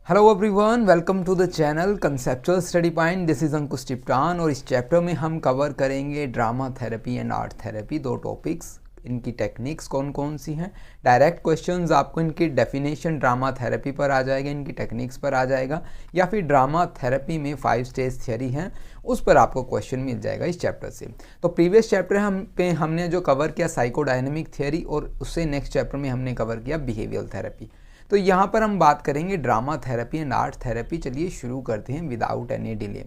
Hello everyone, welcome to the channel conceptual study point. This is Ankush Tiptan और इस chapter में हम कवर करेंगे drama therapy and art therapy, दो टॉपिक्स। इनकी टेक्निक्स कौन कौन सी हैं। डायरेक्ट क्वेश्चंस आपको इनकी डेफिनेशन ड्रामा थेरेपी पर आ जाएगा, इनकी टेक्निक्स पर आ जाएगा, या फिर ड्रामा थेरेपी में 5 स्टेज थियरी है उस पर आपको क्वेश्चन मिल जाएगा इस चैप्टर से। तो प्रीवियस चैप्टर हमने जो कवर किया साइकोडायनेमिक थियरी, और उससे नेक्स्ट चैप्टर में हमने कवर किया बिहेवियरल थेरेपी। तो यहाँ पर हम बात करेंगे drama therapy and art therapy. चलिए शुरू करते हैं विदाउट एनी डिले।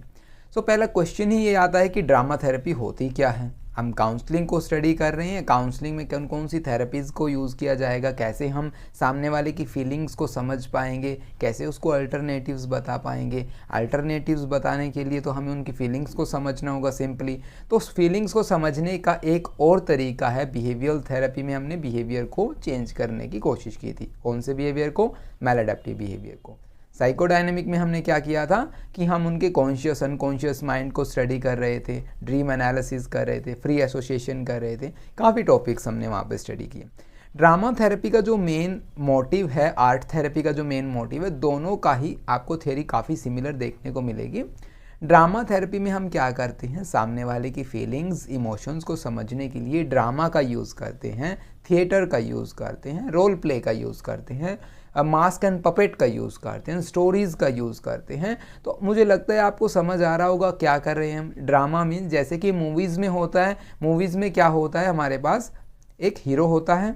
सो पहला क्वेश्चन ही ये आता है कि ड्रामा थेरेपी होती क्या है। हम काउंसलिंग को स्टडी कर रहे हैं, काउंसलिंग में कौन कौन सी थेरेपीज़ को यूज़ किया जाएगा, कैसे हम सामने वाले की फीलिंग्स को समझ पाएंगे, कैसे उसको अल्टरनेटिव्स बता पाएंगे। अल्टरनेटिव्स बताने के लिए तो हमें उनकी फीलिंग्स को समझना होगा सिंपली। तो उस फीलिंग्स को समझने का एक और तरीका है बिहेवियरल थेरेपी में हमने बिहेवियर को चेंज करने की कोशिश की थी। कौन से बिहेवियर को? मैलअडैप्टिव बिहेवियर को। साइकोडायनेमिक में हमने क्या किया था कि हम उनके कॉन्शियस अनकॉन्शियस माइंड को स्टडी कर रहे थे, ड्रीम एनालिसिस कर रहे थे, फ्री एसोसिएशन कर रहे थे, काफ़ी टॉपिक्स हमने वहाँ पे स्टडी किए। ड्रामा थेरेपी का जो मेन मोटिव है, आर्ट थेरेपी का जो मेन मोटिव है, दोनों का ही आपको थ्योरी काफ़ी सिमिलर देखने को मिलेगी। ड्रामा थेरेपी में हम क्या करते हैं, सामने वाले की फीलिंग्स इमोशंस को समझने के लिए ड्रामा का यूज़ करते हैं, थिएटर का यूज़ करते हैं, रोल प्ले का यूज़ करते हैं, मास्क एंड पपेट का यूज़ करते हैं, स्टोरीज़ का यूज़ करते हैं। तो मुझे लगता है आपको समझ आ रहा होगा क्या कर रहे हैं हम। ड्रामा मीन्स जैसे कि मूवीज़ में होता है, मूवीज़ में क्या होता है, हमारे पास एक हीरो होता है,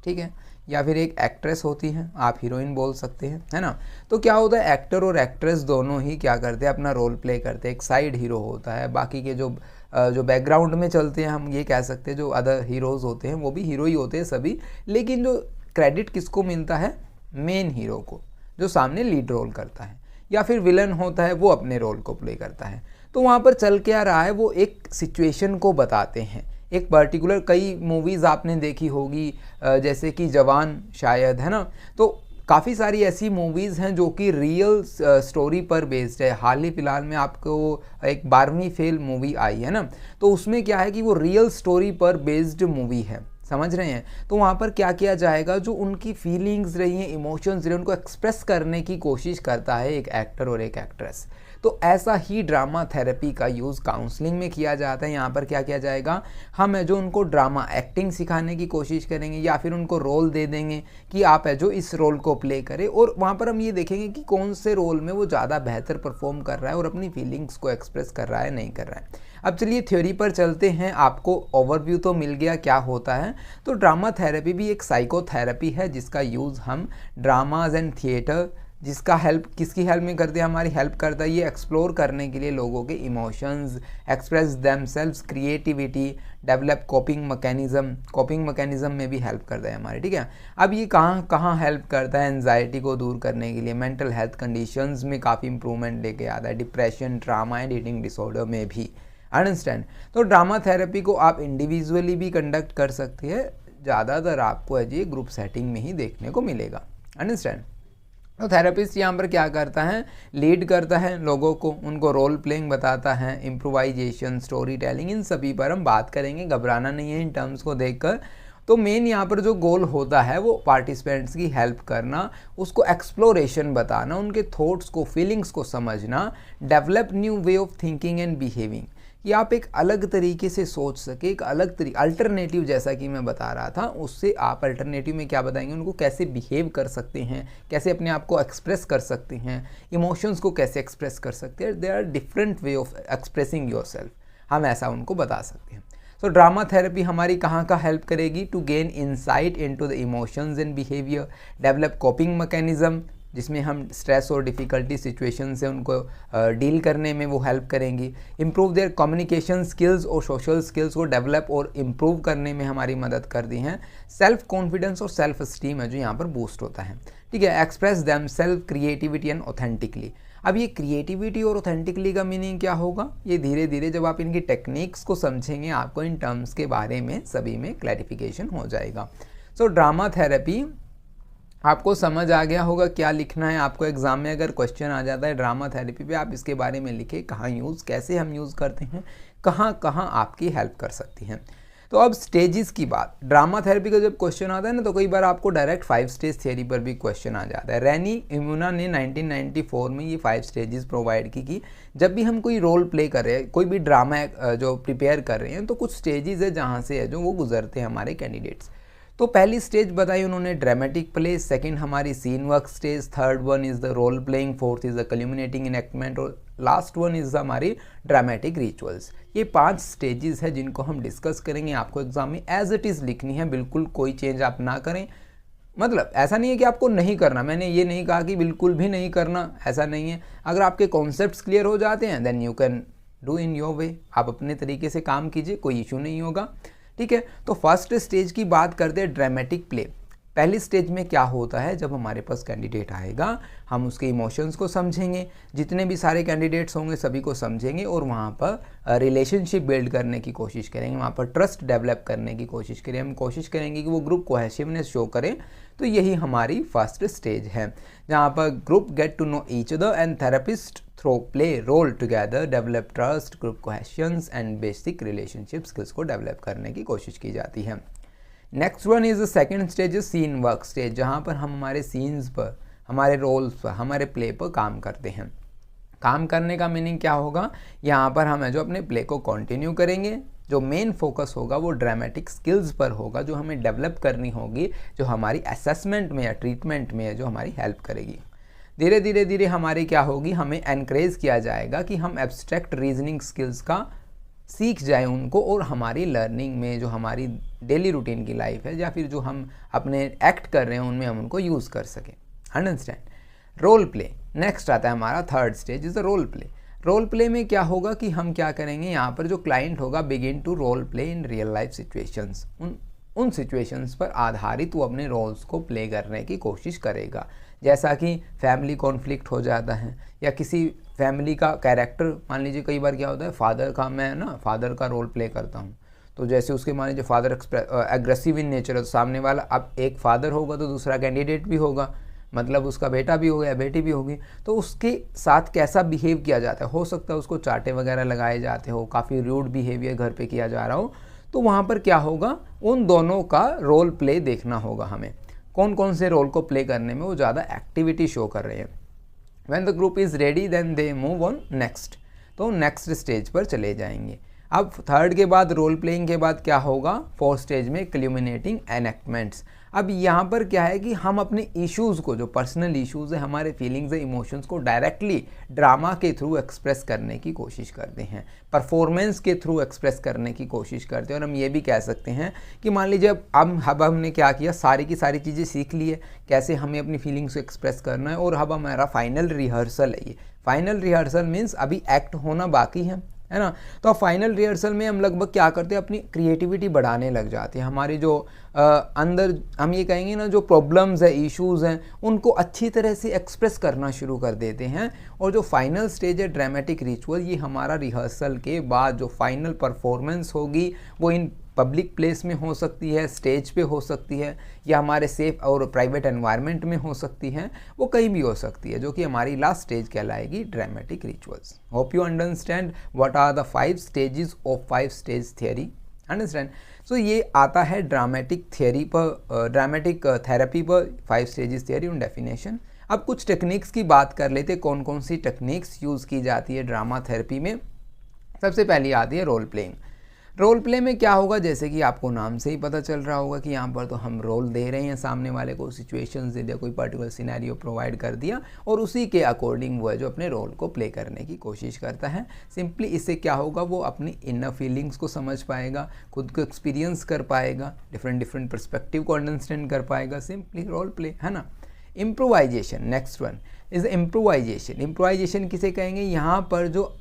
ठीक है, या फिर एक एक्ट्रेस होती है, आप हीरोइन बोल सकते हैं, है ना। तो क्या होता है, एक्टर और एक्ट्रेस दोनों ही क्या करते हैं, अपना रोल प्ले करते हैं। एक साइड हीरो होता है, बाकी के जो बैकग्राउंड में चलते हैं, हम ये कह सकते हैं जो अदर हीरोज़ होते हैं वो भी हीरो ही होते हैं सभी, लेकिन जो क्रेडिट किसको मिलता है, मेन हीरो को, जो सामने लीड रोल करता है। या फिर विलन होता है, वो अपने रोल को प्ले करता है। तो वहाँ पर चल क्या रहा है, वो एक सिचुएशन को बताते हैं, एक पर्टिकुलर। कई मूवीज़ आपने देखी होगी जैसे कि जवान शायद, है ना। तो काफ़ी सारी ऐसी मूवीज़ हैं जो कि रियल स्टोरी पर बेस्ड है। हाल ही फिलहाल में आपको एक 12वीं फेल मूवी आई है ना, तो उसमें क्या है कि वो रियल स्टोरी पर बेस्ड मूवी है, समझ रहे हैं। तो वहाँ पर क्या किया जाएगा, जो उनकी फीलिंग्स रही हैं, इमोशंस रहे, उनको एक्सप्रेस करने की कोशिश करता है एक एक्टर और एक एक्ट्रेस। तो ऐसा ही ड्रामा थेरेपी का यूज़ काउंसलिंग में किया जाता है। यहाँ पर क्या किया जाएगा, हम है जो उनको ड्रामा एक्टिंग सिखाने की कोशिश करेंगे, या फिर उनको रोल दे देंगे कि आप है जो इस रोल को प्ले करें, और वहाँ पर हम ये देखेंगे कि कौन से रोल में वो ज़्यादा बेहतर परफॉर्म कर रहा है और अपनी फीलिंग्स को एक्सप्रेस कर रहा है, नहीं कर रहा है। अब चलिए थ्योरी पर चलते हैं। आपको ओवरव्यू तो मिल गया क्या होता है। तो ड्रामा थेरेपी भी एक साइकोथेरेपी है जिसका यूज़ हम ड्रामाज एंड थिएटर, जिसका हेल्प किसकी हेल्प में करते हैं, हमारी हेल्प करता है ये एक्सप्लोर करने के लिए लोगों के emotions, express themselves, creativity, develop coping mechanism में भी हेल्प करता है हमारे, ठीक है। अब ये कहाँ कहाँ हेल्प करता है, एंजाइटी को दूर करने के लिए, मेंटल हेल्थ कंडीशंस में काफ़ी इंप्रूवमेंट लेके आता है, depression, trauma and eating disorder में भी, अंडरस्टैंड। तो ड्रामा थेरेपी को आप इंडिविजुअली भी कंडक्ट कर सकते हैं, ज़्यादातर आपको है जी ग्रुप सेटिंग में ही देखने को मिलेगा, अंडरस्टैंड। तो थेरेपिस्ट यहाँ पर क्या करता है, लीड करता है लोगों को, उनको रोल प्लेइंग बताता है, इम्प्रोवाइजेशन, स्टोरी टेलिंग, इन सभी पर हम बात करेंगे, घबराना नहीं है इन टर्म्स को देखकर। तो मेन यहाँ पर जो गोल होता है वो पार्टिसिपेंट्स की हेल्प करना, उसको एक्सप्लोरेशन बताना, उनके थॉट्स को, फीलिंग्स को समझना, develop new way of thinking and behaving, कि आप एक अलग तरीके से सोच सके, एक अलग तरीके, अल्टरनेटिव, जैसा कि मैं बता रहा था, उससे आप अल्टरनेटिव में क्या बताएंगे, उनको कैसे बिहेव कर सकते हैं, कैसे अपने आप को एक्सप्रेस कर सकते हैं, इमोशंस को कैसे एक्सप्रेस कर सकते हैं। There are different way of expressing yourself, हम ऐसा उनको बता सकते हैं। सो ड्रामा थेरेपी हमारी कहाँ का हेल्प करेगी, to gain insight into the emotions and behaviour, develop coping mechanism, जिसमें हम स्ट्रेस और डिफ़िकल्टी सिचुएशन से उनको डील करने में वो हेल्प करेंगी, इम्प्रूव देयर कम्युनिकेशन स्किल्स और सोशल स्किल्स को डेवलप और इम्प्रूव करने में हमारी मदद करती हैं, सेल्फ कॉन्फिडेंस और सेल्फ स्टीम है जो यहाँ पर बूस्ट होता है, ठीक है, express themselves, creativity and authentically. अब ये क्रिएटिविटी और ऑथेंटिकली का मीनिंग क्या होगा, ये धीरे धीरे जब आप इनकी टेक्निक्स को समझेंगे आपको इन टर्म्स के बारे में सभी में क्लैरिफिकेशन हो जाएगा। सो ड्रामा थेरेपी आपको समझ आ गया होगा क्या लिखना है। आपको एग्जाम में अगर क्वेश्चन आ जाता है ड्रामा थेरेपी पे, आप इसके बारे में लिखें, कहाँ यूज़, कैसे हम यूज़ करते हैं, कहाँ कहाँ आपकी हेल्प कर सकती हैं। तो अब स्टेजेस की बात, ड्रामा थेरेपी का जब क्वेश्चन आता है ना तो कई बार आपको डायरेक्ट 5 स्टेज थियरी पर भी क्वेश्चन आ जाता है। रैनी इम्यूना ने 1994 में ये 5 स्टेजेस प्रोवाइड की कि जब भी हम कोई रोल प्ले कर रहे हैं, कोई भी ड्रामा जो प्रिपेयर कर रहे हैं, तो कुछ स्टेजेस है जहाँ से है जो वो गुजरते हैं हमारे कैंडिडेट्स। तो पहली स्टेज बताई उन्होंने ड्रामेटिक प्ले, सेकंड हमारी scene work stage, third one is the role playing, fourth is the culminating enactment और लास्ट वन इज़ हमारी ड्रामेटिक रिचुअल्स। ये 5 स्टेजेस है जिनको हम डिस्कस करेंगे। आपको एग्जाम में एज इट इज़ लिखनी है, बिल्कुल कोई चेंज आप ना करें। मतलब ऐसा नहीं है कि आपको नहीं करना, मैंने ये नहीं कहा कि बिल्कुल भी नहीं करना, ऐसा नहीं है। अगर आपके कॉन्सेप्ट्स क्लियर हो जाते हैं then you can do in your way, आप अपने तरीके से काम कीजिए, कोई इशू नहीं होगा, ठीक है। तो फर्स्ट स्टेज की बात करते हैं ड्रामेटिक प्ले। पहली स्टेज में क्या होता है, जब हमारे पास कैंडिडेट आएगा हम उसके इमोशंस को समझेंगे, जितने भी सारे कैंडिडेट्स होंगे सभी को समझेंगे और वहाँ पर रिलेशनशिप बिल्ड करने की कोशिश करेंगे, वहाँ पर ट्रस्ट डेवलप करने की कोशिश करेंगे, हम कोशिश करेंगे कि वो ग्रुप कोहेसिवनेस शो करे। तो यही हमारी फर्स्ट स्टेज है जहाँ पर group get to know each other and therapist through play role together develop trust, group cohesions and basic relationship skills को डेवलप करने की कोशिश की जाती है। Next one is the second stage, scene work stage, जहाँ पर हम हमारे सीन्स पर, हमारे रोल्स पर, हमारे प्ले पर काम करते हैं। काम करने का मीनिंग क्या होगा, यहाँ पर हम जो अपने प्ले को कंटिन्यू करेंगे, जो मेन फोकस होगा वो ड्रामेटिक स्किल्स पर होगा, जो हमें डेवलप करनी होगी, जो हमारी असेसमेंट में या ट्रीटमेंट में है जो हमारी हेल्प करेगी। धीरे धीरे हमारी क्या होगी, हमें एनकरेज किया जाएगा कि हम एब्स्ट्रैक्ट रीजनिंग स्किल्स का सीख जाए उनको और हमारी लर्निंग में, जो हमारी डेली रूटीन की लाइफ है या फिर जो हम अपने एक्ट कर रहे हैं उनमें हम उनको यूज़ कर सकें। अंडरस्टैंड। रोल प्ले नेक्स्ट आता है हमारा, third stage is the role play. Role play में क्या होगा कि हम क्या करेंगे, यहाँ पर जो क्लाइंट होगा begin to role play in real life situations, उन सिचुएशंस पर आधारित वो अपने रोल्स को प्ले करने की कोशिश करेगा। जैसा कि फैमिली कॉन्फ्लिक्ट हो जाता है या किसी फैमिली का कैरेक्टर, मान लीजिए कई बार क्या होता है फादर का, मैं ना फादर का रोल प्ले करता हूँ, तो जैसे उसके मान लीजिए फादर एग्रेसिव इन नेचर है, तो सामने वाला अब एक फादर होगा तो दूसरा कैंडिडेट भी होगा, मतलब उसका बेटा भी होगा या बेटी भी होगी, तो उसके साथ कैसा बिहेव किया जाता है, हो सकता है उसको चाटे वगैरह लगाए जाते हो, काफ़ी रूड बिहेवियर घर पे किया जा रहा हो, तो वहाँ पर क्या होगा, उन दोनों का रोल प्ले देखना होगा हमें, कौन कौन से रोल को प्ले करने में वो ज़्यादा एक्टिविटी शो कर रहे हैं। When the group is ready then they move on next, तो नेक्स्ट स्टेज पर चले जाएंगे। अब थर्ड के बाद रोल प्लेइंग के बाद क्या होगा, फोर्थ स्टेज में कल्यूमिनेटिंग एनेक्टमेंट्स। अब यहाँ पर क्या है कि हम अपने इश्यूज़ को, जो पर्सनल इश्यूज़ है, हमारे फीलिंग्स है, इमोशंस को डायरेक्टली ड्रामा के थ्रू एक्सप्रेस करने की कोशिश करते हैं, परफॉर्मेंस के थ्रू एक्सप्रेस करने की कोशिश करते हैं। और हम ये भी कह सकते हैं कि मान लीजिए अब हमने क्या किया, सारी की सारी चीज़ें सीख ली है, कैसे हमें अपनी फीलिंग्स को एक्सप्रेस करना है, और अब हमारा फाइनल रिहर्सल है। ये फाइनल रिहर्सल मीन्स अभी एक्ट होना बाकी है ना। तो फाइनल रिहर्सल में हम लगभग क्या करते हैं, अपनी क्रिएटिविटी बढ़ाने लग जाते हैं, हमारी जो अंदर हम ये कहेंगे ना जो प्रॉब्लम्स है, इश्यूज़ हैं, उनको अच्छी तरह से एक्सप्रेस करना शुरू कर देते हैं। और जो फाइनल स्टेज है ड्रामेटिक रिचुअल, ये हमारा रिहर्सल के बाद जो फाइनल परफॉर्मेंस होगी वो इन पब्लिक प्लेस में हो सकती है, स्टेज पे हो सकती है, या हमारे सेफ और प्राइवेट एनवायरनमेंट में हो सकती है, वो कहीं भी हो सकती है, जो कि हमारी लास्ट स्टेज कहलाएगी dramatic rituals. Hope you understand what are the 5 stages of 5 stage theory. Understand. So ये आता है ड्रामेटिक थियरी पर, ड्रामेटिक थेरेपी पर 5 स्टेजेस थियरी उन डेफिनेशन। अब कुछ टेक्निक्स की बात कर लेते, कौन कौन सी टेक्निक्स यूज़ की जाती है ड्रामा थेरेपी में। सबसे पहली आती है रोल प्लेइंग। रोल प्ले में क्या होगा, जैसे कि आपको नाम से ही पता चल रहा होगा कि यहाँ पर तो हम रोल दे रहे हैं, सामने वाले को सिचुएशंस दे दिया, कोई पर्टिकुलर सिनेरियो प्रोवाइड कर दिया और उसी के अकॉर्डिंग वो है जो अपने रोल को प्ले करने की कोशिश करता है। सिंपली इससे क्या होगा, वो अपनी इनर फीलिंग्स को समझ पाएगा, खुद को एक्सपीरियंस कर पाएगा, डिफरेंट पर्सपेक्टिव को अंडरस्टैंड कर पाएगा। सिंपली रोल प्ले, है ना। Improvisation, next one is improvisation. Improvisation किसे कहेंगे, यहाँ पर जो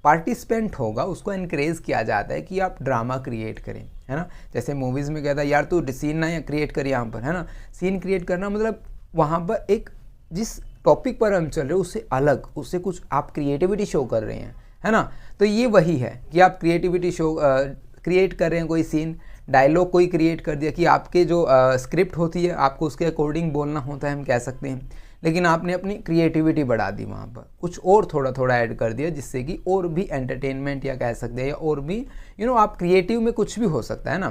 पार्टिसिपेंट होगा उसको इनकरेज किया जाता है कि आप ड्रामा क्रिएट करें, है ना। जैसे मूवीज़ में कहता है यार तू सीन ना क्रिएट कर यहाँ पर, है ना। सीन क्रिएट करना मतलब वहाँ पर एक जिस टॉपिक पर हम चल रहे हैं उससे अलग, उससे कुछ आप क्रिएटिविटी शो कर रहे हैं, है ना। तो ये वही है कि आप क्रिएटिविटी शो क्रिएट कर रहे हैं, कोई सीन डायलॉग कोई क्रिएट कर दिया कि आपके जो स्क्रिप्ट होती है आपको उसके अकॉर्डिंग बोलना होता है, हम कह सकते हैं। लेकिन आपने अपनी क्रिएटिविटी बढ़ा दी, वहाँ पर कुछ और थोड़ा थोड़ा ऐड कर दिया, जिससे कि और भी एंटरटेनमेंट या कह सकते हैं, या और भी आप क्रिएटिव में कुछ भी हो सकता है ना,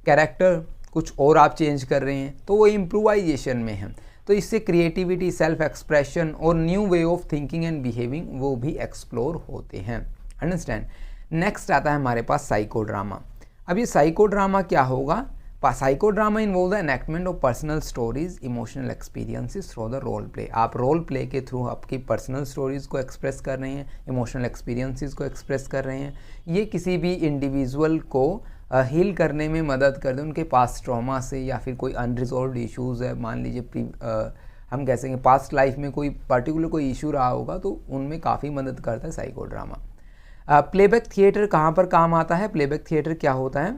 कैरेक्टर कुछ और आप चेंज कर रहे हैं, तो वो इम्प्रोवाइजेशन में है। तो इससे क्रिएटिविटी, सेल्फ एक्सप्रेशन और new way of thinking and behaving वो भी एक्सप्लोर होते हैं। अंडरस्टैंड। नेक्स्ट आता है हमारे पास साइको ड्रामा। अब ये साइको ड्रामा क्या होगा? Psycho drama involve the enactment of personal stories, emotional experiences through the role play. आप रोल प्ले के थ्रू आपकी पर्सनल स्टोरीज को एक्सप्रेस कर रहे हैं, इमोशनल एक्सपीरियंसेस को एक्सप्रेस कर रहे हैं। ये किसी भी इंडिविजुअल को हील करने में मदद कर दे, उनके पास्ट ट्रॉमा से, या फिर कोई अनरिजॉल्व इश्यूज़ है, मान लीजिए हम कह सकें पास्ट लाइफ में कोई पर्टिकुलर कोई इशू रहा होगा, तो उनमें काफ़ी मदद करता है साइको ड्रामा। प्लेबैक थिएटर कहाँ पर काम आता है? प्लेबैक थिएटर क्या होता है?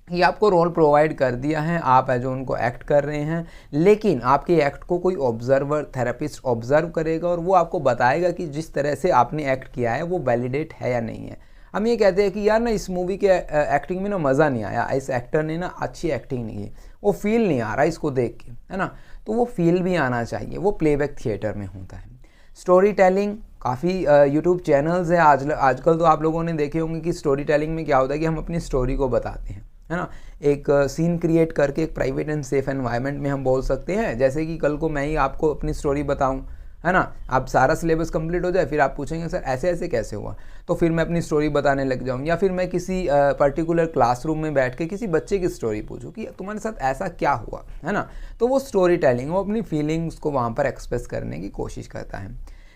ये आपको रोल प्रोवाइड कर दिया है, आप है जो उनको एक्ट कर रहे हैं, लेकिन आपके एक्ट को कोई ऑब्जर्वर, थेरेपिस्ट ऑब्जर्व करेगा और वो आपको बताएगा कि जिस तरह से आपने एक्ट किया है वो वैलिडेट है या नहीं है। हम ये कहते हैं कि यार ना इस मूवी के एक्टिंग में ना मज़ा नहीं आया, इस एक्टर ने ना अच्छी एक्टिंग नहीं की, वो फील नहीं आ रहा इसको देख के, है ना। तो वो फील भी आना चाहिए, वो प्लेबैक थिएटर में होता है। स्टोरी टेलिंग, काफ़ी यूट्यूब चैनल्स हैं आजकल तो आप लोगों ने देखे होंगे कि स्टोरी टेलिंग में क्या होता है कि हम अपनी स्टोरी को बताते हैं, है ना। एक सीन क्रिएट करके एक प्राइवेट एंड सेफ एनवायरनमेंट में हम बोल सकते हैं, जैसे कि कल को मैं ही आपको अपनी स्टोरी बताऊं, है ना। आप सारा सिलेबस कंप्लीट हो जाए, फिर आप पूछेंगे सर ऐसे ऐसे कैसे हुआ, तो फिर मैं अपनी स्टोरी बताने लग जाऊं, या फिर मैं किसी पर्टिकुलर क्लासरूम में बैठ के किसी बच्चे की स्टोरी पूछूं कि तुम्हारे साथ ऐसा क्या हुआ, है ना। तो वो स्टोरी टेलिंग, वो अपनी फीलिंग्स को वहाँ पर एक्सप्रेस करने की कोशिश करता है।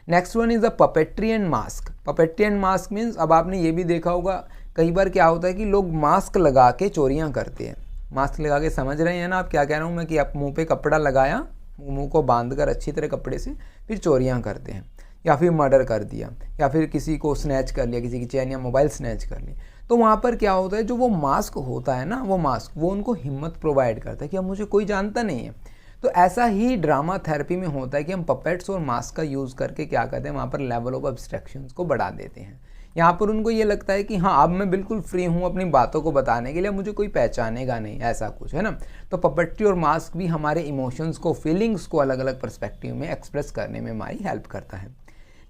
Next one is the puppetry and mask. Puppetry and mask means, अब आपने ये भी देखा होगा कई बार क्या होता है कि लोग मास्क लगा के चोरियां करते हैं। मास्क लगा के, समझ रहे हैं ना आप क्या कह रहा हूँ मैं, कि आप मुंह पे कपड़ा लगाया, मुंह को बांध कर अच्छी तरह कपड़े से, फिर चोरियां करते हैं, या फिर मर्डर कर दिया, या फिर किसी को स्नैच कर लिया, किसी की चैन या मोबाइल स्नैच कर ली। तो वहाँ पर क्या होता है, जो वो मास्क होता है ना, वो मास्क वो उनको हिम्मत प्रोवाइड करता है कि अब मुझे कोई जानता नहीं है। तो ऐसा ही ड्रामा थेरेपी में होता है कि हम पपेट्स और मास्क का यूज़ करके क्या करते हैं, वहाँ पर लेवल ऑफ एब्स्ट्रैक्शंस को बढ़ा देते हैं। यहाँ पर उनको ये लगता है कि हाँ अब मैं बिल्कुल फ्री हूँ अपनी बातों को बताने के लिए, मुझे कोई पहचानेगा नहीं, ऐसा कुछ, है ना। तो पपेट्री और मास्क भी हमारे इमोशंस को, फीलिंग्स को अलग अलग पर्सपेक्टिव में एक्सप्रेस करने में हमारी हेल्प करता है।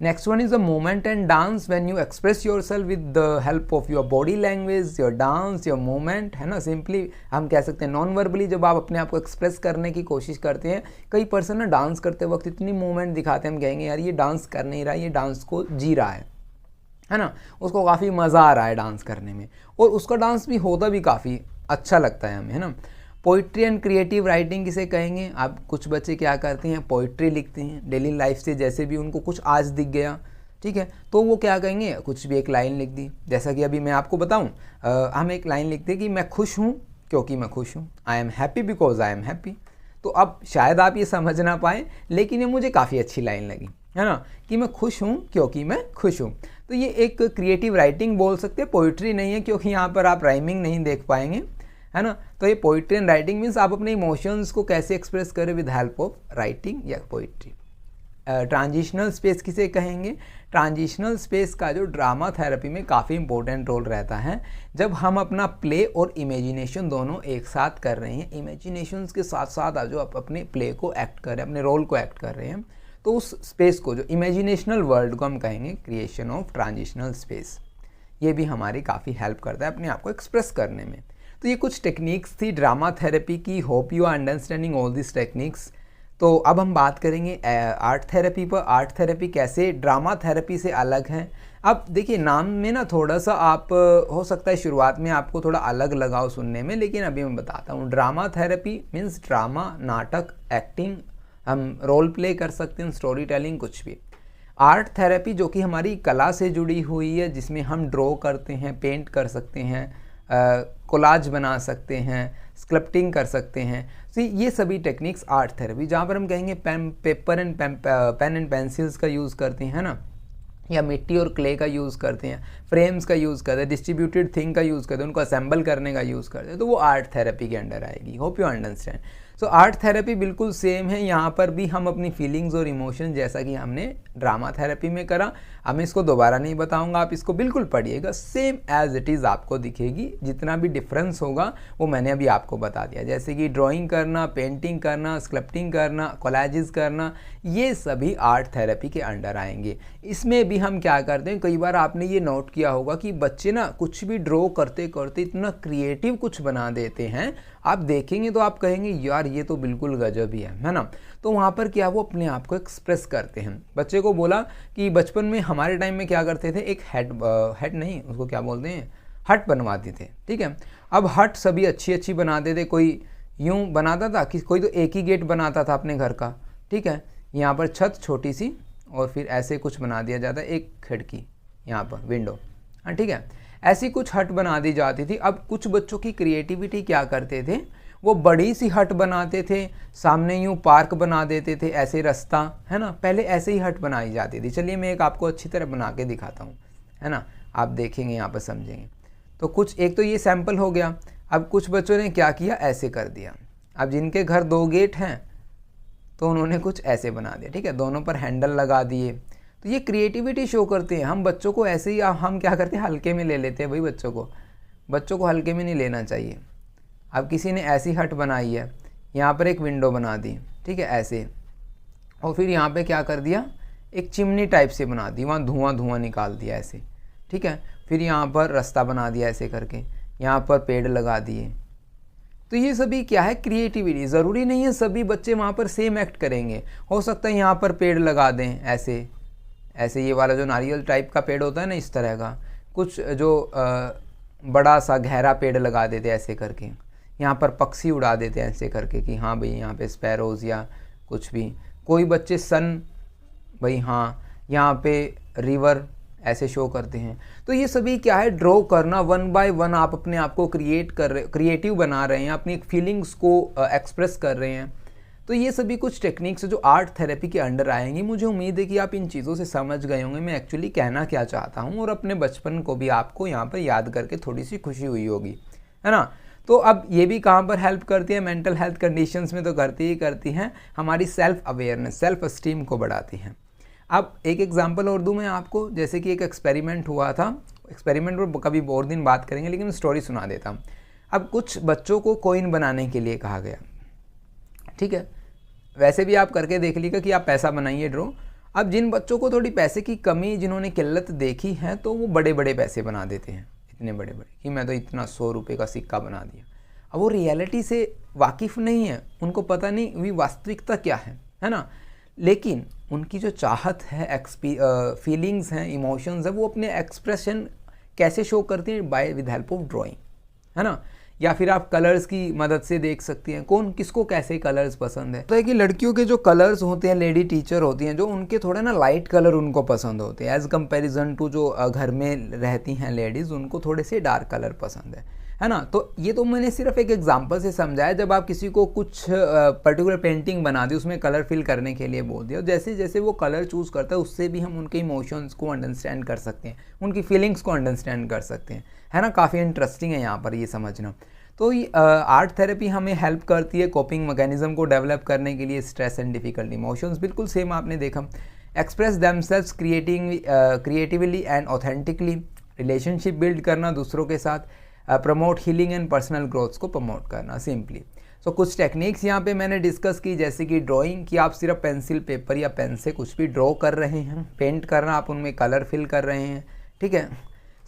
Next one is the movement and dance. When you express your self with the help of your body language, your dance, your movement, है ना। सिंपली हम कह सकते हैं नॉन वर्बली जब आप अपने आप को एक्सप्रेस करने की कोशिश करते हैं, कई पर्सन ना डांस करते वक्त इतनी मूवमेंट दिखाते हैं, हम कहेंगे यार ये डांस कर नहीं रहा, ये डांस को जी रहा है ना, उसको काफ़ी मज़ा आ रहा है डांस करने में, और उसका डांस भी होता भी काफ़ी अच्छा लगता है हमें, है ना। पोइट्री एंड क्रिएटिव राइटिंग किसे कहेंगे? आप कुछ बच्चे क्या करते हैं, पोइट्री लिखते हैं डेली लाइफ से, जैसे भी उनको कुछ आज दिख गया, ठीक है, तो वो क्या कहेंगे, कुछ भी एक लाइन लिख दी। जैसा कि अभी मैं आपको बताऊं, हम एक लाइन लिखते हैं कि मैं खुश हूँ क्योंकि मैं खुश हूँ, I am happy because I am happy. तो अब शायद आप ये समझ ना पाएँ, लेकिन ये मुझे काफ़ी अच्छी लाइन लगी, है ना, कि मैं खुश हूँ क्योंकि मैं खुश हूँ। तो ये एक क्रिएटिव राइटिंग बोल सकते हैं, पोइट्री नहीं है क्योंकि यहाँ पर आप राइमिंग नहीं देख पाएंगे, है ना। तो ये पोइट्री एंड राइटिंग मीन्स आप अपने इमोशंस को कैसे एक्सप्रेस करें विद हेल्प ऑफ राइटिंग या पोइट्री। ट्रांजिशनल स्पेस किसे कहेंगे? ट्रांजिशनल स्पेस का जो ड्रामा थेरेपी में काफ़ी इंपॉर्टेंट रोल रहता है, जब हम अपना प्ले और इमेजिनेशन दोनों एक साथ कर रहे हैं, इमेजिनेशंस के साथ साथ जो आप अपने प्ले को एक्ट कर रहे हैं, अपने रोल को एक्ट कर रहे हैं, तो उस स्पेस को, जो इमेजिनेशनल वर्ल्ड को हम कहेंगे क्रिएशन ऑफ ट्रांजिशनल स्पेस। ये भी हमारी काफ़ी हेल्प करता है अपने आप को एक्सप्रेस करने में। तो ये कुछ टेक्निक्स थी ड्रामा थेरेपी की। Hope you are understanding all this techniques. तो अब हम बात करेंगे आर्ट थेरेपी पर। आर्ट थेरेपी कैसे ड्रामा थेरेपी से अलग है? अब देखिए नाम में ना थोड़ा सा आप हो सकता है शुरुआत में आपको थोड़ा अलग लगाओ सुनने में, लेकिन अभी मैं बताता हूँ। ड्रामा थेरेपी मीन्स ड्रामा, नाटक, एक्टिंग, हम रोल प्ले कर सकते हैं, स्टोरी टेलिंग, कुछ भी। आर्ट थेरेपी जो कि हमारी कला से जुड़ी हुई है, जिसमें हम ड्रॉ करते हैं, पेंट कर सकते हैं, कोलाज बना सकते हैं, स्कल्पटिंग कर सकते हैं। तो ये सभी टेक्निक्स आर्ट थेरेपी, जहाँ पर हम कहेंगे पेन एंड पेंसिल्स का यूज़ करते हैं ना, या मिट्टी और क्ले का यूज़ करते हैं, फ्रेम्स का यूज़ करते हैं, डिस्ट्रीब्यूटेड थिंग का यूज़ करते हैं, उनको असेंबल करने का यूज़ करते हैं, तो वो आर्ट थेरेपी के अंडर आएगी। Hope you understand. So art therapy बिल्कुल सेम है, यहाँ पर भी हम अपनी फीलिंग्स और इमोशन जैसा कि हमने ड्रामा थेरेपी में करा, अब मैं इसको दोबारा नहीं बताऊंगा, आप इसको बिल्कुल पढ़िएगा, सेम एज इट इज़ आपको दिखेगी। जितना भी डिफरेंस होगा वो मैंने अभी आपको बता दिया, जैसे कि ड्राइंग करना, पेंटिंग करना, स्कल्पटिंग करना, कोलाजेस करना, ये सभी आर्ट थेरेपी के अंडर आएंगे। इसमें भी हम क्या करते हैं, कई बार आपने ये नोट किया होगा कि बच्चे ना कुछ भी ड्रॉ करते करते इतना क्रिएटिव कुछ बना देते हैं, आप देखेंगे तो आप कहेंगे यार ये तो बिल्कुल गजब ही है ना। तो वहाँ पर क्या वो अपने आप को एक्सप्रेस करते हैं। बच्चे को बोला कि बचपन में हमारे टाइम में क्या करते थे, एक हेड नहीं, उसको क्या बोलते हैं, हट बनवाते थे, ठीक है। अब हट सभी अच्छी अच्छी बनाते थे, कोई यूँ बनाता था कि कोई तो एक ही गेट बनाता था अपने घर का, ठीक है, यहाँ पर छत छोटी सी और फिर ऐसे कुछ बना दिया जाता है, एक खिड़की यहाँ पर विंडो, हाँ ठीक है, ऐसी कुछ हट बना दी जाती थी। अब कुछ बच्चों की क्रिएटिविटी क्या करते थे, वो बड़ी सी हट बनाते थे, सामने यूँ पार्क बना देते थे, ऐसे रास्ता, है ना, पहले ऐसे ही हट बनाई जाती थी। चलिए मैं एक आपको अच्छी तरह बना के दिखाता हूँ, है ना, आप देखेंगे यहाँ पर समझेंगे। तो कुछ एक तो ये सैंपल हो गया। अब कुछ बच्चों ने क्या किया, ऐसे कर दिया। अब जिनके घर 2 गेट हैं तो उन्होंने कुछ ऐसे बना दिया, ठीक है, दोनों पर हैंडल लगा दिए। तो ये क्रिएटिविटी शो करते हैं। हम बच्चों को ऐसे ही हम क्या करते हैं, हल्के में ले लेते हैं भाई, बच्चों को हल्के में नहीं लेना चाहिए। अब किसी ने ऐसी हट बनाई है, यहाँ पर एक विंडो बना दी, ठीक है, ऐसे, और फिर यहाँ पे क्या कर दिया, एक चिमनी टाइप से बना दी, वहाँ धुआं निकाल दिया ऐसे, ठीक है, फिर यहाँ पर रास्ता बना दिया ऐसे करके, यहाँ पर पेड़ लगा दिए। तो ये सभी क्या है, क्रिएटिविटी। ज़रूरी नहीं है सभी बच्चे वहाँ पर सेम एक्ट करेंगे, हो सकता है यहाँ पर पेड़ लगा दें ऐसे ऐसे, ये वाला जो नारियल टाइप का पेड़ होता है ना, इस तरह का कुछ जो बड़ा सा गहरा पेड़ लगा देते ऐसे करके, यहाँ पर पक्षी उड़ा देते हैं ऐसे करके कि हाँ भाई यहाँ पे स्पैरोज़ या कुछ भी। कोई बच्चे सन, भाई हाँ यहाँ पे रिवर ऐसे शो करते हैं। तो ये सभी क्या है, ड्रॉ करना, 1 बाय 1 आप अपने आप को क्रिएटिव बना रहे हैं, अपनी फीलिंग्स को एक्सप्रेस कर रहे हैं। तो ये सभी कुछ टेक्निक्स जो आर्ट थेरेपी के अंडर आएंगी। मुझे उम्मीद है कि आप इन चीज़ों से समझ गए होंगे मैं एक्चुअली कहना क्या चाहता हूँ, और अपने बचपन को भी आपको यहाँ पर याद करके थोड़ी सी खुशी हुई होगी, है ना। तो अब ये भी कहाँ पर हेल्प करती है, मेंटल हेल्थ कंडीशंस में तो करती ही करती हैं, हमारी सेल्फ अवेयरनेस, सेल्फ एस्टीम को बढ़ाती हैं। अब एक एग्जांपल और दूं मैं आपको, जैसे कि एक एक्सपेरिमेंट हुआ था, एक्सपेरिमेंट पर कभी और दिन बात करेंगे, लेकिन स्टोरी सुना देता हूँ। अब कुछ बच्चों को कॉइन बनाने के लिए कहा गया, ठीक है, वैसे भी आप करके देख लीजिएगा कि आप पैसा बनाइए ड्रॉ। अब जिन बच्चों को थोड़ी पैसे की कमी, जिन्होंने किल्लत देखी है, तो वो बड़े बड़े पैसे बना देते हैं, इतने बड़े बड़े कि मैं तो इतना 100 रुपये का सिक्का बना दिया। अब वो रियलिटी से वाकिफ़ नहीं है, उनको पता नहीं भी वास्तविकता क्या है ना। लेकिन उनकी जो चाहत है, फीलिंग्स हैं, इमोशंस है, वो अपने एक्सप्रेशन कैसे शो करती हैं, by with help of drawing, है ना। या फिर आप कलर्स की मदद से देख सकती हैं कौन किसको कैसे कलर्स पसंद है। तो है कि लड़कियों के जो कलर्स होते हैं, लेडी टीचर होती हैं जो, उनके थोड़े ना लाइट कलर उनको पसंद होते हैं, एज़ कंपैरिजन टू जो घर में रहती हैं लेडीज़, उनको थोड़े से डार्क कलर पसंद है ना। तो ये तो मैंने सिर्फ एक एग्जांपल से समझाया। जब आप किसी को कुछ पर्टिकुलर पेंटिंग बना दी, उसमें कलर फिल करने के लिए बोल दिया, जैसे जैसे वो कलर चूज़ करता है, उससे भी हम उनके इमोशंस को अंडरस्टैंड कर सकते हैं, उनकी फीलिंग्स को अंडरस्टैंड कर सकते हैं, है ना। काफ़ी इंटरेस्टिंग है यहाँ पर ये समझना। तो आर्ट थेरेपी हमें हेल्प करती है कोपिंग मैकेनिज्म को डेवलप करने के लिए, स्ट्रेस एंड डिफिकल्ट इमोशंस, बिल्कुल सेम आपने देखा, express themselves creatively and authentically, relationship build करना दूसरों के साथ, promote healing and personal growth को प्रमोट करना सिंपली। सो कुछ टेक्निक्स यहाँ पे मैंने डिस्कस की, जैसे कि ड्राइंग की, आप सिर्फ पेंसिल, पेपर या पेन से कुछ भी ड्रॉ कर रहे हैं, पेंट करना, आप उनमें कलर फिल कर रहे हैं, ठीक है।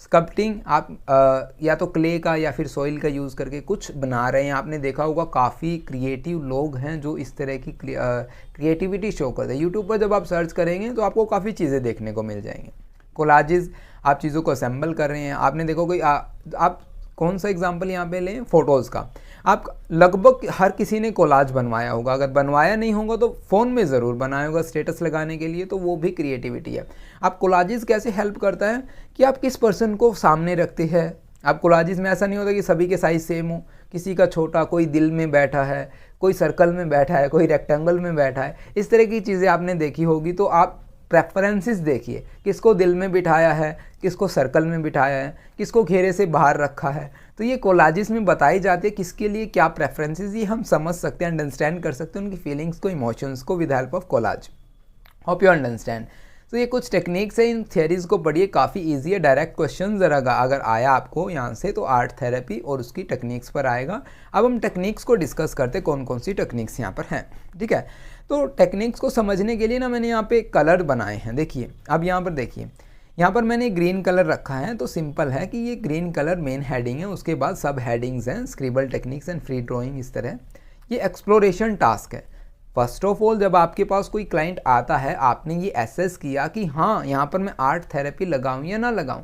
स्कल्पटिंग, आप या तो क्ले का या फिर सॉइल का यूज़ करके कुछ बना रहे हैं। आपने देखा होगा काफ़ी क्रिएटिव लोग हैं जो इस तरह की क्रिएटिविटी शो करते हैं। यूट्यूब पर जब आप सर्च करेंगे तो आपको काफ़ी चीज़ें देखने को मिल जाएंगी। कोलाजेस, आप चीज़ों को असेंबल कर रहे हैं। आपने देखो कोई आप कौन सा एग्जाम्पल यहाँ पे लें, फ़ोटोज़ का, आप लगभग हर किसी ने कोलाज बनवाया होगा, अगर बनवाया नहीं होगा तो फ़ोन में ज़रूर बनाया होगा स्टेटस लगाने के लिए, तो वो भी क्रिएटिविटी है। आप कोलाजेस कैसे हेल्प करता है कि आप किस पर्सन को सामने रखते हैं। आप कोलाजेस में ऐसा नहीं होता कि सभी के साइज़ सेम हो, किसी का छोटा, कोई दिल में बैठा है, कोई सर्कल में बैठा है, कोई रेक्टेंगल में बैठा है, इस तरह की चीज़ें आपने देखी होगी। तो आप प्रेफरेंसेस देखिए, किसको दिल में बिठाया है, किसको सर्कल में बिठाया है, किसको घेरे से बाहर रखा है। तो ये कोलाजेस में बताई जाती है किसके लिए क्या प्रेफरेंसेस, ये हम समझ सकते हैं, अंडरस्टैंड कर सकते हैं उनकी फीलिंग्स को, इमोशंस को with help of collage. Hope you understand. तो ये कुछ टेक्निक्स है, इन थियरीज़ को पढ़िए, काफ़ी ईजी है। डायरेक्ट क्वेश्चन अगर आया आपको यहाँ से तो आर्ट थेरेपी और उसकी टेक्निक्स पर आएगा। अब हम टेक्निक्स को डिस्कस करते कौन कौन सी टेक्निक्स यहाँ पर हैं, ठीक है। तो टेक्निक्स को समझने के लिए ना मैंने यहाँ पे कलर बनाए हैं, देखिए। अब यहाँ पर देखिए, यहाँ पर मैंने ग्रीन कलर रखा है, तो सिंपल है कि ये ग्रीन कलर मेन हेडिंग है, उसके बाद सब हेडिंग्स हैं, scribble techniques and free drawing, इस तरह। ये एक्सप्लोरेशन टास्क है। फर्स्ट ऑफ ऑल जब आपके पास कोई क्लाइंट आता है, आपने ये एसेस किया कि हाँ यहाँ पर मैं आर्ट थेरेपी लगाऊं या ना लगाऊं।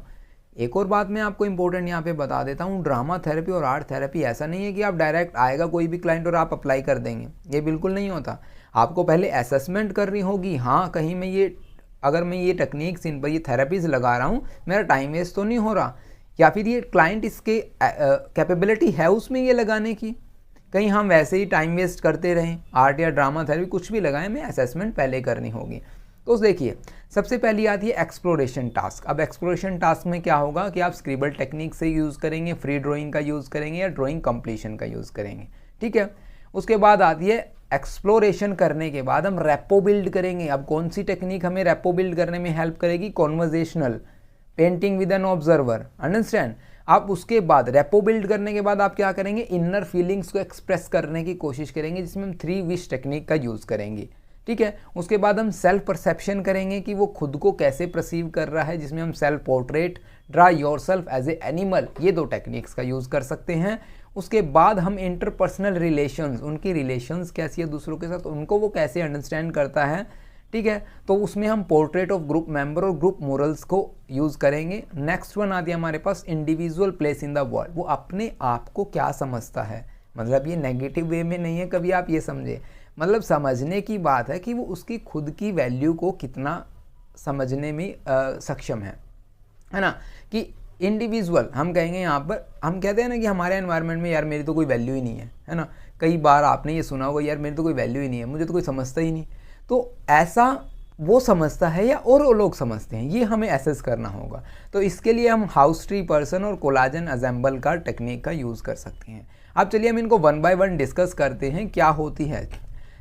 एक और बात मैं आपको इंपॉर्टेंट यहाँ पे बता देता हूँ, ड्रामा थेरेपी और आर्ट थेरेपी ऐसा नहीं है कि आप डायरेक्ट आएगा कोई भी क्लाइंट और आप अप्लाई कर देंगे, ये बिल्कुल नहीं होता। आपको पहले असेसमेंट करनी होगी, हाँ कहीं मैं ये अगर मैं ये टेक्निक्स इन पर ये थेरेपीज़ लगा रहा हूँ मेरा टाइम वेस्ट तो नहीं हो रहा, या फिर ये क्लाइंट इसके कैपेबिलिटी है उसमें ये लगाने की, कहीं हम वैसे ही टाइम वेस्ट करते रहें। आर्ट या ड्रामा थेरेपी कुछ भी लगाएं, में असेसमेंट पहले करनी होगी। तो देखिए सबसे पहली आती है एक्सप्लोरेशन टास्क। अब एक्सप्लोरेशन टास्क में क्या होगा कि आप स्क्रिबल टेक्निक से यूज़ करेंगे, फ्री ड्राइंग का यूज़ करेंगे या ड्राइंग कंप्लीशन का यूज़ करेंगे, ठीक है। उसके बाद आती है एक्सप्लोरेशन करने के बाद हम रेपो बिल्ड करेंगे। अब कौन सी टेक्निक हमें रेपो बिल्ड करने में हेल्प करेगी? Conversational painting with an observer, understand. आप उसके बाद रेपो बिल्ड करने के बाद आप क्या करेंगे? इनर फीलिंग्स को एक्सप्रेस करने की कोशिश करेंगे, जिसमें हम 3 विश टेक्निक का यूज़ करेंगे, ठीक है। उसके बाद हम सेल्फ परसेप्शन करेंगे कि वो खुद को कैसे परसीव कर रहा है, जिसमें हम self portrait, draw yourself as a animal, ये 2 टेक्निक्स का यूज़ कर सकते हैं। उसके बाद हम इंटरपर्सनल रिलेशंस, उनकी रिलेशंस कैसी है दूसरों के साथ, उनको वो कैसे अंडरस्टैंड करता है, ठीक है। तो उसमें हम पोर्ट्रेट ऑफ ग्रुप मेंबर और ग्रुप मोरल्स को यूज़ करेंगे। नेक्स्ट वन आती है हमारे पास individual place in the world. वो अपने आप को क्या समझता है, मतलब ये नेगेटिव वे में नहीं है, कभी आप ये समझे, मतलब समझने की बात है कि वो उसकी खुद की वैल्यू को कितना समझने में सक्षम है ना। कि इंडिविजुअल हम कहेंगे, यहाँ पर हम कहते हैं ना कि हमारे एनवायरनमेंट में यार मेरी तो कोई वैल्यू ही नहीं है ना। कई बार आपने ये सुना होगा, यार मेरी तो कोई वैल्यू ही नहीं है, मुझे तो कोई समझता ही नहीं। तो ऐसा वो समझता है या और लोग समझते हैं, ये हमें एसेस करना होगा। तो इसके लिए हम हाउस ट्री पर्सन और कोलाजन असेंबल का टेक्निक का यूज़ कर सकते हैं। अब चलिए हम इनको 1 बाय 1 डिस्कस करते हैं क्या होती है।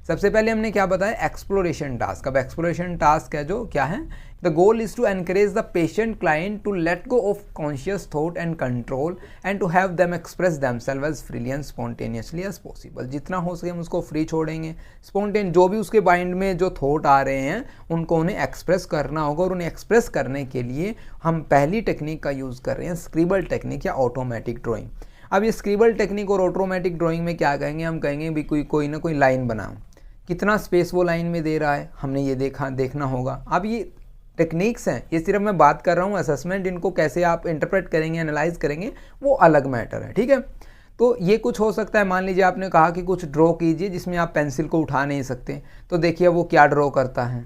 सबसे पहले हमने क्या बताया? Exploration task. अब एक्सप्लोरेशन टास्क है जो क्या है? The goal is to encourage the patient client to let go of conscious thought and control and to have them express themselves as freely and spontaneously as possible. जितना हो सके हम उसको फ्री छोड़ेंगे, स्पॉन्टेन जो भी उसके माइंड में जो थॉट आ रहे हैं उनको उन्हें एक्सप्रेस करना होगा। और उन्हें एक्सप्रेस करने के लिए हम पहली टेक्निक का यूज़ कर रहे हैं, स्क्रिबल टेक्निक या ऑटोमेटिक ड्राइंग। अब ये स्क्रिबल टेक्निक और ऑटोमेटिक ड्राइंग में क्या कहेंगे? हम कहेंगे भी कोई ना कोई लाइन बनाओ, कितना स्पेस वो लाइन में दे रहा है हमने ये देखना होगा। अब ये टेक्निक्स हैं, ये सिर्फ मैं बात कर रहा हूँ असेसमेंट, इनको कैसे आप इंटरप्रेट करेंगे, एनालाइज करेंगे, वो अलग मैटर है, ठीक है। तो ये कुछ हो सकता है, मान लीजिए आपने कहा कि कुछ ड्रॉ कीजिए जिसमें आप पेंसिल को उठा नहीं सकते, तो देखिए वो क्या ड्रॉ करता है,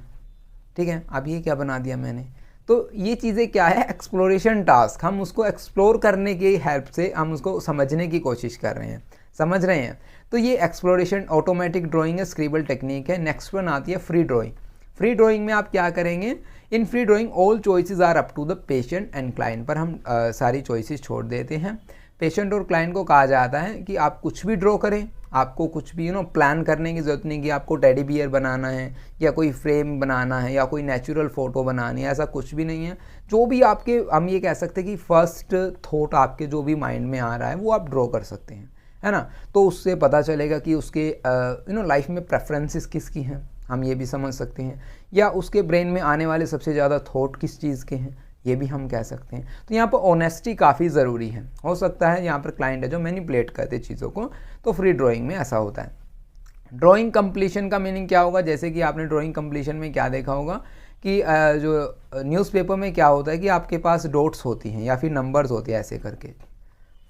ठीक है। अब ये क्या बना दिया मैंने, तो ये चीज़ें क्या है? Exploration task. हम उसको एक्सप्लोर करने की हेल्प से हम उसको समझने की कोशिश कर रहे हैं, समझ रहे हैं। तो ये एक्सप्लोरेशन ऑटोमेटिक ड्राइंग है, स्क्रिबल टेक्निक है। नेक्स्ट वन आती है फ्री ड्राइंग। फ्री ड्राइंग में आप क्या करेंगे? In free drawing all choices are up to the patient and client. पर हम सारी चॉइसेस छोड़ देते हैं। पेशेंट और क्लाइंट को कहा जाता है कि आप कुछ भी ड्रॉ करें, आपको कुछ भी प्लान करने की ज़रूरत नहीं कि आपको टेडी बियर बनाना है या कोई फ्रेम बनाना है या कोई नेचुरल फ़ोटो बनानी है, ऐसा कुछ भी नहीं है। जो भी आपके, हम ये कह सकते हैं कि फर्स्ट थॉट आपके जो भी माइंड में आ रहा है वो आप ड्रॉ कर सकते हैं, है ना। तो उससे पता चलेगा कि उसके लाइफ में प्रेफरेंसेस किसकी हैं, हम ये भी समझ सकते हैं, या उसके ब्रेन में आने वाले सबसे ज़्यादा थॉट किस चीज़ के हैं, ये भी हम कह सकते हैं। तो यहाँ पर ऑनेस्टी काफ़ी ज़रूरी है। हो सकता है यहाँ पर क्लाइंट है जो मैनिपुलेट करते चीज़ों को, तो फ्री ड्राइंग में ऐसा होता है। ड्राइंग कंप्लीशन का मीनिंग क्या होगा? जैसे कि आपने ड्राइंग कंप्लीशन में क्या देखा होगा कि जो न्यूज़पेपर में क्या होता है कि आपके पास डॉट्स होती हैं या फिर नंबर्स होते हैं ऐसे करके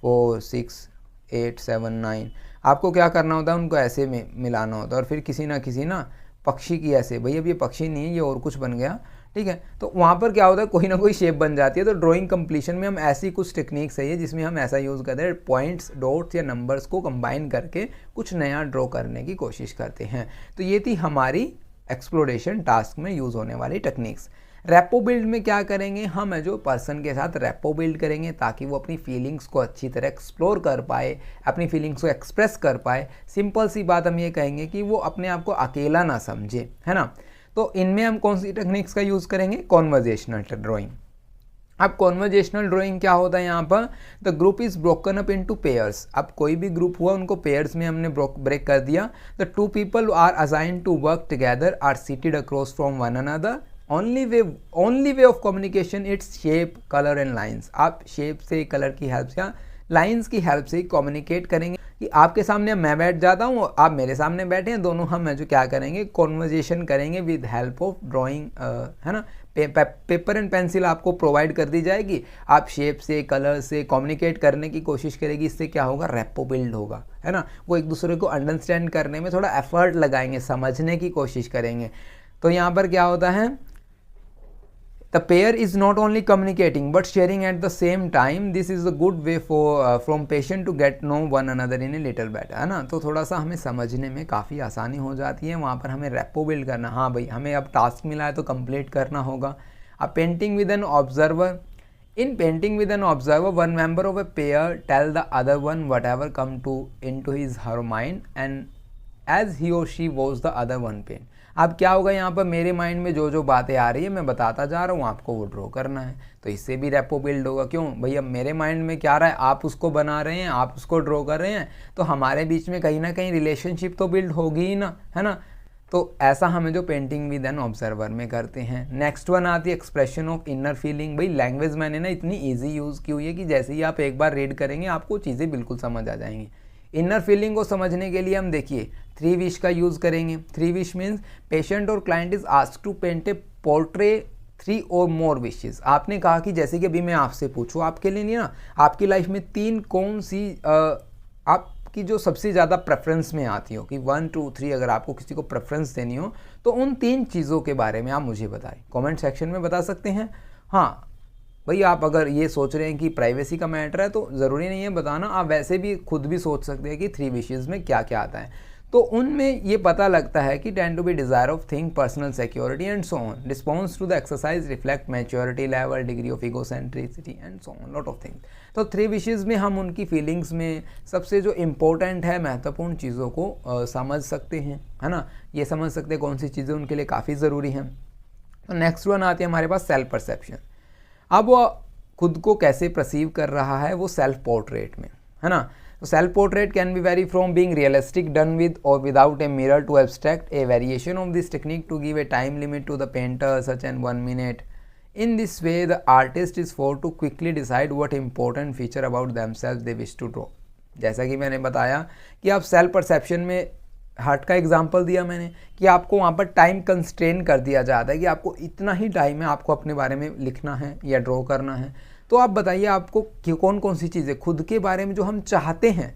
4 6 8 7 9। आपको क्या करना होता है? उनको ऐसे में मिलाना होता है और फिर किसी ना पक्षी की ऐसे, भैया अब ये पक्षी नहीं है, ये और कुछ बन गया, ठीक है। तो वहाँ पर क्या होता है? कोई ना कोई शेप बन जाती है। तो ड्राइंग कंप्लीशन में हम ऐसी कुछ टेक्निक्स है जिसमें हम ऐसा यूज़ करते हैं, पॉइंट्स, डॉट्स या नंबर्स को कंबाइन करके कुछ नया ड्रॉ करने की कोशिश करते हैं। तो ये थी हमारी एक्सप्लोरेशन टास्क में यूज़ होने वाली टेक्निक्स। रैपो बिल्ड में क्या करेंगे, हम है जो पर्सन के साथ रैपो बिल्ड करेंगे ताकि वो अपनी फीलिंग्स को अच्छी तरह एक्सप्लोर कर पाए, अपनी फीलिंग्स को एक्सप्रेस कर पाए। सिंपल सी बात हम ये कहेंगे कि वो अपने आप को अकेला ना समझे, है ना। तो इनमें हम कौन सी टेक्निक्स का यूज़ करेंगे, कॉन्वर्जेशनल ड्राइंग। अब कॉन्वर्जेशनल ड्राइंग क्या होता है यहाँ पर, the group is broken up into pairs. अब कोई भी ग्रुप हुआ उनको पेयर्स में हमने ब्रेक कर दिया। The two people are assigned to work together are seated across from one another. Only way of communication it's shape, colour and lines. आप शेप से, कलर की हेल्प से, लाइन्स की हेल्प से कम्युनिकेट करेंगे कि आपके सामने मैं बैठ जाता हूँ, आप मेरे सामने बैठे हैं, दोनों हम जो क्या करेंगे, कॉन्वर्जेशन करेंगे विद हेल्प ऑफ ड्राइंग, है ना। पेपर एंड पेंसिल आपको प्रोवाइड कर दी जाएगी, आप शेप से, कलर से कम्युनिकेट करने की कोशिश करेगी। इससे क्या होगा, रैपो बिल्ड होगा, है ना। वो एक दूसरे को अंडरस्टैंड करने में थोड़ा एफर्ट लगाएंगे, समझने की कोशिश करेंगे। तो यहाँ पर क्या होता है, the pair is not only communicating but sharing at the same time. This is a good way for from patient to get know one another in a little better, है ना। तो थोड़ा सा हमें समझने में काफ़ी आसानी हो जाती है। वहाँ पर हमें रैपो बिल्ड करना, हाँ भाई हमें अब टास्क मिला है तो कंप्लीट करना होगा। अब painting with an observer, in painting with an observer one member of a pair tell the other one whatever come to into his her mind and as he or she was the other one pen. अब क्या होगा, यहाँ पर मेरे mind में जो जो बातें आ रही है मैं बताता जा रहा हूँ, आपको वो ड्रॉ करना है। तो इससे भी रैपो बिल्ड होगा। क्यों भाई, अब मेरे माइंड में क्या आ रहा है, आप उसको बना रहे हैं, आप उसको ड्रॉ कर रहे हैं, तो हमारे बीच में कहीं ना कहीं रिलेशनशिप तो बिल्ड होगी ही ना, है ना। तो ऐसा हमें जो पेंटिंग विद एन ऑब्जर्वर में करते हैं। नेक्स्ट वन आती है एक्सप्रेशन ऑफ इनर फीलिंग। भाई लैंग्वेज मैंने ना इतनी ईजी यूज़ की हुई है कि जैसे ही आप एक बार रीड करेंगे आपको चीज़ें बिल्कुल समझ आ जाएंगी। इनर फीलिंग को समझने के लिए हम देखिए 3 विश का यूज़ करेंगे। 3 विश मीन्स पेशेंट और client is asked to paint a portrait 3 or more wishes. आपने कहा कि जैसे कि अभी मैं आपसे पूछूं, आपके लिए नहीं ना, आपकी लाइफ में 3 कौन सी आपकी जो सबसे ज़्यादा प्रेफरेंस में आती हो, कि 1 2 3 अगर आपको किसी को प्रेफरेंस देनी हो तो उन 3 चीज़ों के बारे में आप मुझे बताएं। कमेंट सेक्शन में बता सकते हैं। हाँ भाई, आप अगर ये सोच रहे हैं कि प्राइवेसी का मैटर है तो ज़रूरी नहीं है बताना, आप वैसे भी खुद भी सोच सकते हैं कि 3 विशेज़ में क्या क्या आता है। तो उनमें ये पता लगता है कि tend to be desire of thing, personal security and so on. Response to the exercise reflect maturity level, degree of egocentricity and so on, lot of things. तो 3 विशेज़ में हम उनकी फीलिंग्स में सबसे जो इम्पोर्टेंट है, महत्वपूर्ण चीज़ों को समझ सकते हैं, है ना। ये समझ सकते हैं कौन सी चीज़ें उनके लिए काफ़ी ज़रूरी हैं। तो नेक्स्ट वन आती है हमारे पास सेल्फ परसेप्शन। अब वो खुद को कैसे परसीव कर रहा है, वो सेल्फ पोर्ट्रेट में, है ना। तो self portrait can be vary from being realistic done with or without a mirror to abstract a variation of this technique to give a time limit to the painter such and 1 minute. In this way the artist is forced to quickly decide what important feature about themselves they wish to draw. जैसा कि मैंने बताया कि आप self perception में heart का example दिया मैंने कि आपको वहाँ पर टाइम कंस्ट्रेन कर दिया जाता है कि आपको इतना ही टाइम है, आपको अपने बारे में लिखना है या ड्रॉ करना है। तो आप बताइए आपको कि कौन कौन सी चीज़ें खुद के बारे में जो हम चाहते हैं,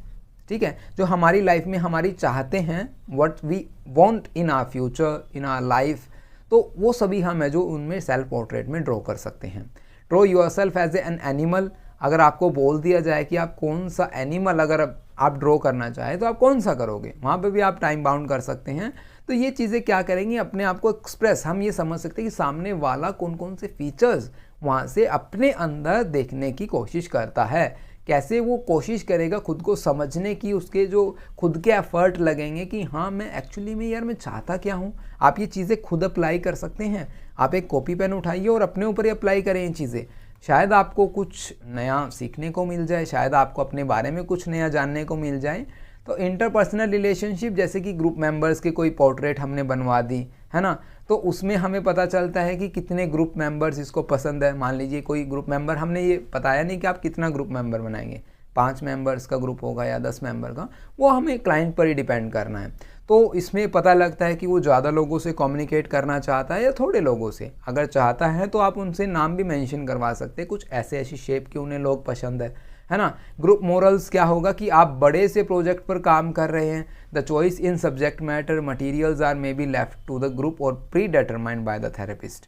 ठीक है, जो हमारी लाइफ में हमारी चाहते हैं, what we want in our future, in our life, तो वो सभी हम है जो उनमें सेल्फ पोर्ट्रेट में ड्रॉ कर सकते हैं। Draw yourself as an animal. अगर आपको बोल दिया जाए कि आप कौन सा एनिमल अगर आप ड्रॉ करना चाहें तो आप कौन सा करोगे, वहाँ पे भी आप टाइम बाउंड कर सकते हैं। तो ये चीज़ें क्या करेंगी, अपने आप को एक्सप्रेस, हम ये समझ सकते हैं कि सामने वाला कौन कौन से फीचर्स वहाँ से अपने अंदर देखने की कोशिश करता है, कैसे वो कोशिश करेगा खुद को समझने की, उसके जो खुद के एफर्ट लगेंगे कि हाँ मैं एक्चुअली में यार मैं चाहता क्या हूँ। आप ये चीज़ें खुद अप्लाई कर सकते हैं। आप एक कॉपी पेन उठाइए और अपने ऊपर ही अप्लाई करें ये चीज़ें, शायद आपको कुछ नया सीखने को मिल जाए, शायद आपको अपने बारे में कुछ नया जानने को मिल जाए। तो इंटरपर्सनल रिलेशनशिप, जैसे कि ग्रुप मेंबर्स के कोई पोर्ट्रेट हमने बनवा दी, है ना, तो उसमें हमें पता चलता है कि कितने ग्रुप मेंबर्स इसको पसंद है। मान लीजिए कोई ग्रुप मेंबर, हमने ये बताया नहीं कि आप कितना ग्रुप मेंबर बनाएंगे, 5 मेंबर्स का ग्रुप होगा या 10 मेंबर का, वो हमें क्लाइंट पर ही डिपेंड करना है। तो इसमें पता लगता है कि वो ज़्यादा लोगों से कम्युनिकेट करना चाहता है या थोड़े लोगों से। अगर चाहता है तो आप उनसे नाम भी मेंशन करवा सकते हैं, कुछ ऐसी शेप की उन्हें लोग पसंद है ना। ग्रुप मोरल्स क्या होगा कि आप बड़े से प्रोजेक्ट पर काम कर रहे हैं, the choice in subject matter materials are may be left to the group or predetermined by the therapist.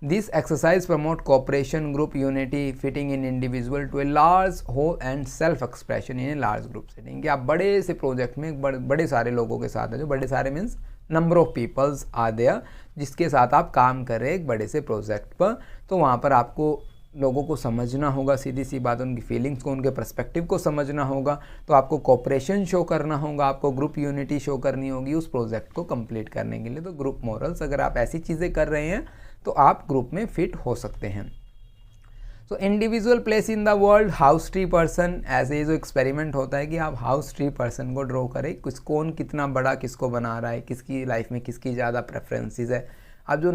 This exercise promote cooperation, group unity, fitting in individual to a large whole and self expression in a large group setting. कि आप बड़े से project में बड़े सारे लोगों के साथ है, जो बड़े सारे means number of peoples are there जिसके साथ आप काम कर रहे हैं एक बड़े से प्रोजेक्ट पर। तो वहाँ पर आपको लोगों को समझना होगा, सीधी सी बात, उनकी फीलिंग्स को, उनके पर्सपेक्टिव को समझना होगा। तो आपको कोऑपरेशन शो करना होगा, आपको ग्रुप यूनिटी शो करनी होगी उस प्रोजेक्ट को कंप्लीट करने के लिए। तो ग्रुप मोरल्स, अगर आप ऐसी चीज़ें कर रहे हैं तो आप ग्रुप में फिट हो सकते हैं। तो individual place in the world, house tree person, ऐसे ही जो एक्सपेरिमेंट होता है कि आप हाउस ट्री पर्सन को ड्रॉ करें, कौन कितना बड़ा किसको बना रहा है, किसकी लाइफ में किसकी ज़्यादा प्रेफरेंसेस है। अब जो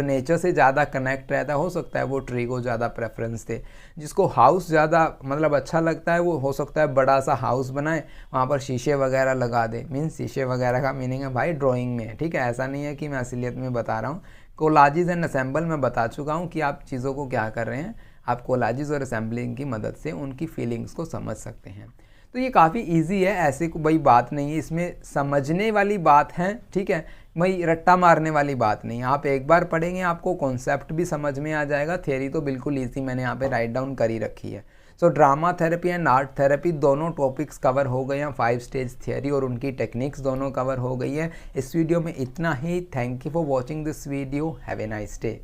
नेचर से ज़्यादा कनेक्ट रहता है, हो सकता है वो ट्री को ज़्यादा प्रेफरेंस दे। जिसको हाउस ज़्यादा मतलब अच्छा लगता है, वो हो सकता है बड़ा सा हाउस बनाए, वहाँ पर शीशे वगैरह लगा दे। मीन्स शीशे वगैरह का मीनिंग है भाई ड्राइंग में, ठीक है, ऐसा नहीं है कि मैं असलियत में बता रहा हूँ। कोलाजेस एंड असेंबल में बता चुका हूँ कि आप चीज़ों को क्या कर रहे हैं, आप कोलाजेस और असेंबलिंग की मदद से उनकी फीलिंग्स को समझ सकते हैं। तो ये काफ़ी इजी है, ऐसे कोई बात नहीं है इसमें, समझने वाली बात है, ठीक है, वही रट्टा मारने वाली बात नहीं। आप एक बार पढ़ेंगे आपको कॉन्सेप्ट भी समझ में आ जाएगा, थ्योरी तो बिल्कुल इजी मैंने यहाँ पे राइट डाउन कर ही रखी है। So drama therapy and art therapy दोनों टॉपिक्स कवर हो गए हैं, 5 स्टेज थ्योरी और उनकी टेक्निक्स दोनों कवर हो गई है। इस वीडियो में इतना ही। Thank you for watching this video, have a nice day.